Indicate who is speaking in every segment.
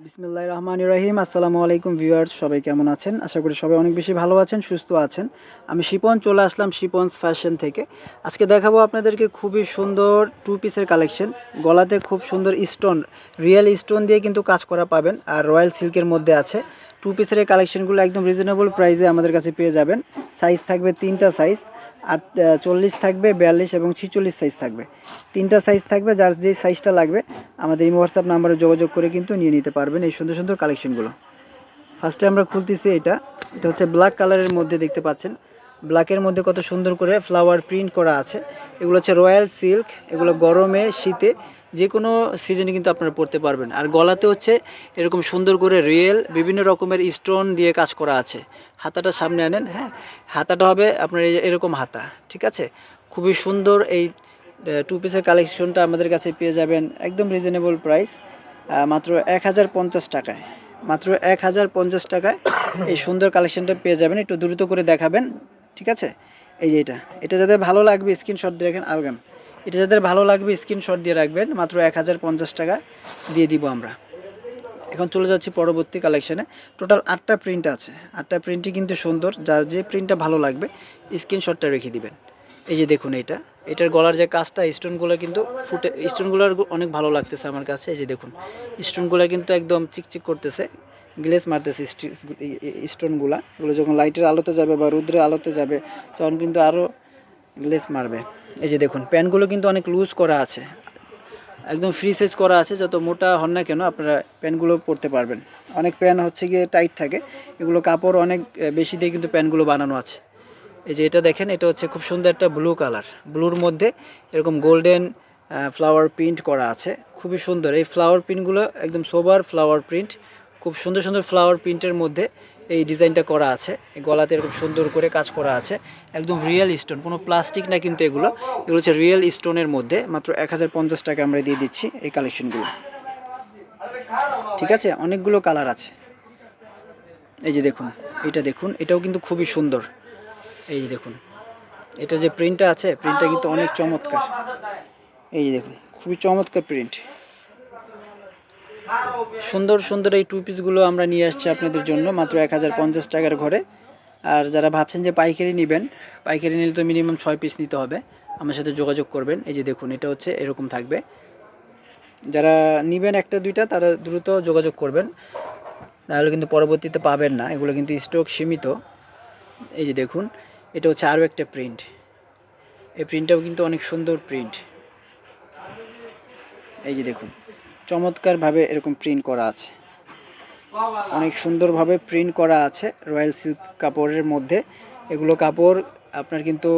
Speaker 1: বিসমিল্লাহির রহমানির রহিম। আসসালামু আলাইকুম ভিউয়ার্স, সবাই কেমন আছেন? আশা করি সবাই অনেক বেশি ভালো আছেন, সুস্থ আছেন। আমি শিপন চলে আসলাম শিপনস ফ্যাশন থেকে। আজকে দেখাবো আপনাদেরকে খুবই সুন্দর টু পিসের কালেকশন। গলাতে খুব সুন্দর স্টোন, রিয়েল স্টোন দিয়ে কিন্তু কাজ করা পাবেন, আর রয়্যাল সিল্কের মধ্যে আছে। টু পিসের এই কালেকশনগুলো একদম রিজনেবল প্রাইসে আমাদের কাছে পেয়ে যাবেন। সাইজ থাকবে তিনটা সাইজ, আর 40 থাকবে, 42 এবং 46 সাইজ থাকবে। তিনটা সাইজ থাকবে, যার যে সাইজটা লাগবে আমাদের এই হোয়াটসঅ্যাপ নাম্বারে যোগাযোগ করে কিন্তু নিয়ে নিতে পারবেন এই সুন্দর সুন্দর কালেকশনগুলো। ফার্স্টে আমরা খুলতেছি এটা হচ্ছে ব্ল্যাক কালারের মধ্যে, দেখতে পাচ্ছেন ব্ল্যাকের মধ্যে কত সুন্দর করে ফ্লাওয়ার প্রিন্ট করা আছে। এগুলো হচ্ছে রয়্যাল সিল্ক। এগুলো গরমে শীতে যে কোনো সিজনে কিন্তু আপনারা পরতে পারবেন। আর গলাতে হচ্ছে এরকম সুন্দর করে রিয়েল বিভিন্ন রকমের স্টোন দিয়ে কাজ করা আছে। হাতাটা সামনে আনেন, হ্যাঁ, হাতাটা হবে আপনার এরকম হাতা, ঠিক আছে। খুবই সুন্দর এই টু পিসের কালেকশনটা আমাদের কাছে পেয়ে যাবেন একদম রিজনেবল প্রাইস, মাত্র 1050 টাকায়। মাত্র 1050 টাকায় এই সুন্দর কালেকশনটা পেয়ে যাবেন। একটু দ্রুত করে দেখাবেন, ঠিক আছে। এই যে এটা যাদের ভালো লাগবে স্ক্রিনশট দিয়ে রাখেন। আলগাম, এটা যাদের ভালো লাগবে স্ক্রিনশট দিয়ে রাখবেন। মাত্র 1050 টাকা দিয়ে দিব আমরা। এখন চলে যাচ্ছি পরবর্তী কালেকশানে। টোটাল 8টা প্রিন্ট আছে। 8টা প্রিন্টই কিন্তু সুন্দর, যার যে প্রিন্টটা ভালো লাগবে স্ক্রিনশটটা রেখে দিবেন। এই যে দেখুন, এটার গলার যে কাজটা, স্টোনগুলো কিন্তু স্টোনগুলোর অনেক ভালো লাগতেছে আমার কাছে। এই যে দেখুন, স্টোনগুলো কিন্তু একদম চিকচিক করতেছে, গ্লেজ মারতেছে স্টোনগুলো। এগুলো যখন লাইটের আলোতে যাবে বা রৌদ্রের আলোতে যাবে তখন কিন্তু আরও গ্লেজ মারবে। এই যে দেখুন, প্যান্টগুলো কিন্তু অনেক লুজ করা আছে, একদম ফ্রি সাইজ করা আছে। যত মোটা হন না কেন আপনারা প্যান্টগুলো পরতে পারবেন। অনেক প্যান্ট হচ্ছে গিয়ে টাইট থাকে, এগুলো কাপড় অনেক বেশি দিয়ে কিন্তু প্যান্টগুলো বানানো আছে। এই যে এটা দেখেন, এটা হচ্ছে খুব সুন্দর একটা ব্লু কালার। ব্লুর মধ্যে এরকম গোল্ডেন ফ্লাওয়ার প্রিন্ট করা আছে, খুবই সুন্দর। এই ফ্লাওয়ার প্রিন্টগুলো একদম সোবার ফ্লাওয়ার প্রিন্ট, খুব সুন্দর সুন্দর ফ্লাওয়ার প্রিন্টের মধ্যে এই ডিজাইনটা করা আছে। এই গলাতে এরকম সুন্দর করে কাজ করা আছে, একদম রিয়েল স্টোন, কোনো প্লাস্টিক না কিন্তু। এগুলো হচ্ছে রিয়েল স্টোনের মধ্যে। মাত্র 1050 টাকা আমরা দিয়ে দিচ্ছি এই কালেকশনগুলো, ঠিক আছে। অনেকগুলো কালার আছে। এই যে দেখুন, এটা দেখুন, এটাও কিন্তু খুবই সুন্দর। এই যে দেখুন, এটা যে প্রিন্টটা আছে, প্রিন্টটা কিন্তু অনেক চমৎকার। এই যে দেখুন, খুবই চমৎকার প্রিন্ট। সুন্দর সুন্দর এই টু পিসগুলো আমরা নিয়ে আসছি আপনাদের জন্য মাত্র 1050 টাকার ঘরে। আর যারা ভাবছেন যে পাইকারি নেবেন, পাইকারি নিলে তো মিনিমাম 6 পিস নিতে হবে, আমার সাথে যোগাযোগ করবেন। এই যে দেখুন, এটা হচ্ছে এরকম থাকবে। যারা নেবেন একটা দুইটা তারা দ্রুত যোগাযোগ করবেন, নাহলে কিন্তু পরবর্তীতে পাবেন না। এগুলো কিন্তু স্টক সীমিত। এই যে দেখুন, এটা হচ্ছে আরও একটা প্রিন্ট। এই প্রিন্টটাও কিন্তু অনেক সুন্দর প্রিন্ট। এই যে দেখুন, চমৎকারভাবে এরকম প্রিন্ট করা আছে, অনেক সুন্দরভাবে প্রিন্ট করা আছে রয়্যাল সিল্ক কাপড়ের মধ্যে। এগুলো কাপড় আপনার কিন্তু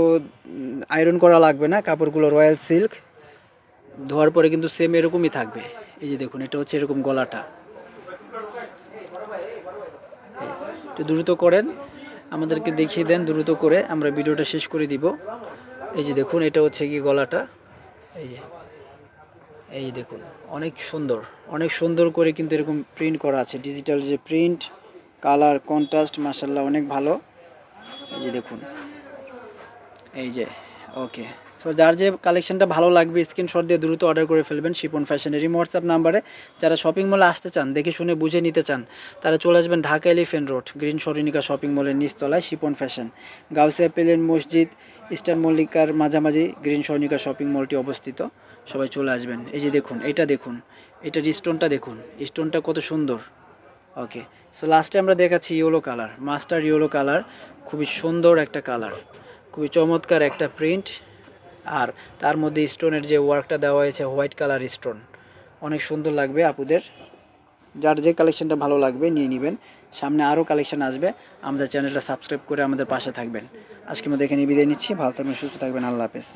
Speaker 1: আয়রন করা লাগবে না, কাপড়গুলো রয়্যাল সিল্ক, ধোয়ার পরে কিন্তু সেম এরকমই থাকবে। এই যে দেখুন, এটা হচ্ছে এরকম গলাটা। একটু দ্রুত করেন, আমাদেরকে দেখিয়ে দেন দ্রুত করে, আমরা ভিডিওটা শেষ করে দিব। এই যে দেখুন, এটা হচ্ছে কি গলাটা। এই দেখুন, অনেক সুন্দর, অনেক সুন্দর করে কিন্তু এরকম প্রিন্ট করা আছে। ডিজিটাল যে প্রিন্ট, কালার কন্ট্রাস্ট মাশাআল্লাহ অনেক ভালো। এই যে দেখুন, এই যে ওকে। সো যার যে কালেকশনটা ভালো লাগবে স্ক্রিনশট দিয়ে দ্রুত অর্ডার করে ফেলবেন শিপন ফ্যাশনের এই হোয়াটসঅ্যাপ নাম্বারে। যারা শপিং মলে আসতে চান, দেখে শুনে বুঝে নিতে চান, তারা চলে আসবেন ঢাকা এলিফ্যান্ট রোড, গ্রিন সরিনিকা শপিং মলের নিচতলায় শিপন ফ্যাশন। গাউসিয়া প্লেন মসজিদ, স্টার মল্লিকার মাঝামাঝি গ্রিন সরিনিকা শপিং মলটি অবস্থিত। সবাই চলে আসবেন। এই যে দেখুন, এটা দেখুন, এটার স্টোনটা দেখুন, স্টোনটা কত সুন্দর। ওকে, সো লাস্টে আমরা দেখাচ্ছি yellow colour, master yellow colour, খুবই সুন্দর একটা কালার, খুবই চমৎকার একটা প্রিন্ট। আর তার মধ্যে স্টোনের যে ওয়ার্কটা দেওয়া হয়েছে, হোয়াইট কালার স্টোন, অনেক সুন্দর লাগবে আপুদের। যার যে কালেকশনটা ভালো লাগবে নিয়ে নেবেন। সামনে আরও কালেকশন আসবে, আমাদের চ্যানেলটা সাবস্ক্রাইব করে আমাদের পাশে থাকবেন। আজকের মধ্যে এখানে বিদায় নিচ্ছি। ভালো থাকবেন, সুস্থ থাকবেন, আল্লাহ হাফেজ।